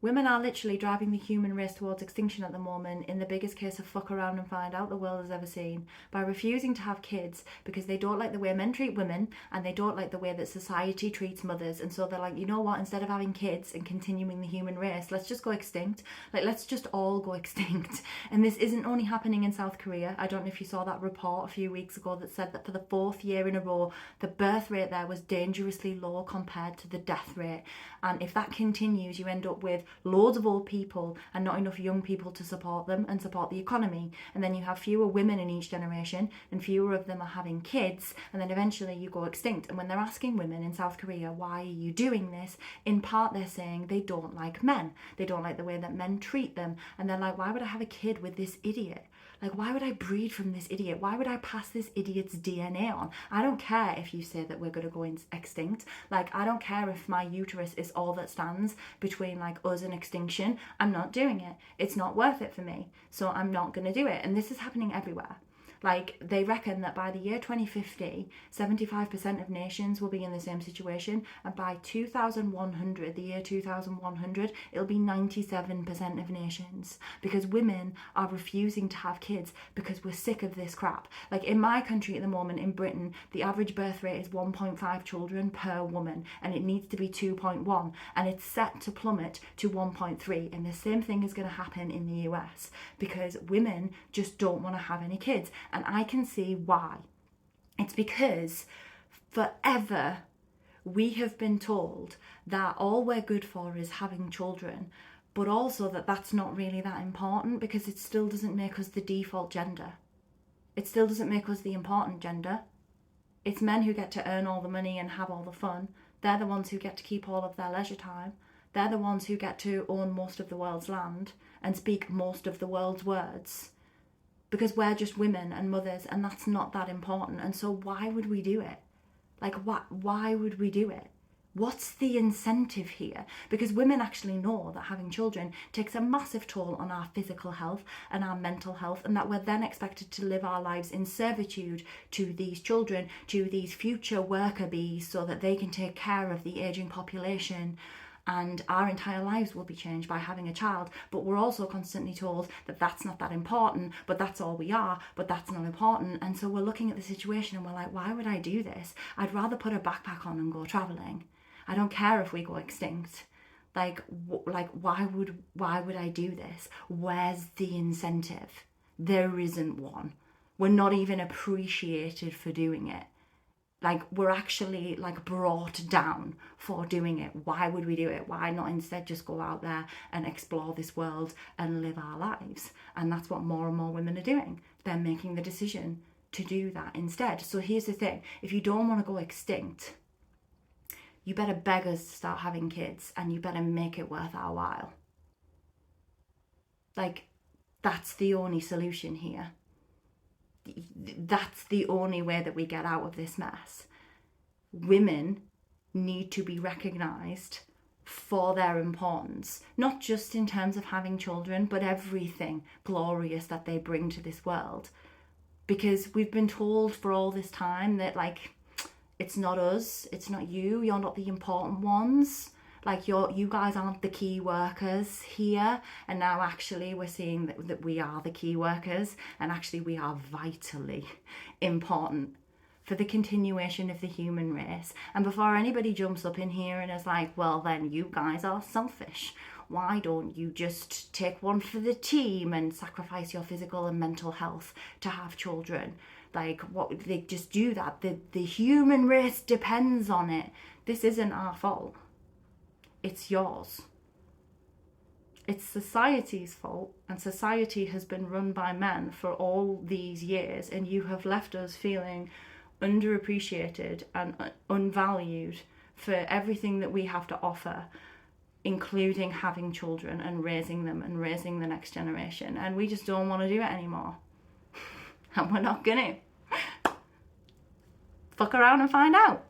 Women are literally driving the human race towards extinction at the moment in the biggest case of fuck around and find out the world has ever seen, by refusing to have kids because they don't like the way men treat women and they don't like the way that society treats mothers. And so they're like, you know what, instead of having kids and continuing the human race, let's just go extinct. Like, let's just all go extinct. And this isn't only happening in South Korea. I don't know if you saw that report a few weeks ago that said that for the 4th year in a row, the birth rate there was dangerously low compared to the death rate. And if that continues, you end up with loads of old people and not enough young people to support them and support the economy. And then you have fewer women in each generation and fewer of them are having kids, and then eventually you go extinct. And when they're asking women in South Korea, why are you doing this? In part they're saying they don't like men. They don't like the way that men treat them. And they're like, why would I have a kid with this idiot? Like, why would I breed from this idiot? Why would I pass this idiot's DNA on? I don't care if you say that we're going to go extinct. Like, I don't care if my uterus is all that stands between, like, us and extinction. I'm not doing it. It's not worth it for me. So I'm not going to do it. And this is happening everywhere. Like, they reckon that by the year 2050, 75% of nations will be in the same situation. And by 2100, the year 2100, it'll be 97% of nations. Because women are refusing to have kids because we're sick of this crap. Like, in my country at the moment, in Britain, the average birth rate is 1.5 children per woman. And it needs to be 2.1. And it's set to plummet to 1.3. And the same thing is going to happen in the US. Because women just don't want to have any kids. And I can see why. It's because forever we have been told that all we're good for is having children, but also that that's not really that important because it still doesn't make us the default gender. It still doesn't make us the important gender. It's men who get to earn all the money and have all the fun. They're the ones who get to keep all of their leisure time. They're the ones who get to own most of the world's land and speak most of the world's words. Because we're just women and mothers, and that's not that important. And so why would we do it? Like, why would we do it? What's the incentive here? Because women actually know that having children takes a massive toll on our physical health and our mental health, and that we're then expected to live our lives in servitude to these children, to these future worker bees, so that they can take care of the aging population. And our entire lives will be changed by having a child. But we're also constantly told that that's not that important, but that's all we are, but that's not important. And so we're looking at the situation and we're like, why would I do this? I'd rather put a backpack on and go traveling. I don't care if we go extinct. Like why would I do this? Where's the incentive? There isn't one. We're not even appreciated for doing it. Like, we're actually, like, brought down for doing it. Why would we do it? Why not instead just go out there and explore this world and live our lives? And that's what more and more women are doing. They're making the decision to do that instead. So here's the thing. If you don't want to go extinct, you better beg us to start having kids, and you better make it worth our while. Like, that's the only solution here. That's the only way that we get out of this mess. Women need to be recognised for their importance, not just in terms of having children, but everything glorious that they bring to this world. Because we've been told for all this time that, like, it's not us, it's not you, you're not the important ones. Like, you guys aren't the key workers here. And now actually we're seeing that we are the key workers, and actually we are vitally important for the continuation of the human race. And before anybody jumps up in here and is like, well, then you guys are selfish. Why don't you just take one for the team and sacrifice your physical and mental health to have children? Like, what, they just do that. The human race depends on it. This isn't our fault. It's yours. It's society's fault, and society has been run by men for all these years, and you have left us feeling underappreciated and unvalued for everything that we have to offer, including having children and raising them and raising the next generation. And we just don't want to do it anymore. And we're not gonna. Fuck around and find out.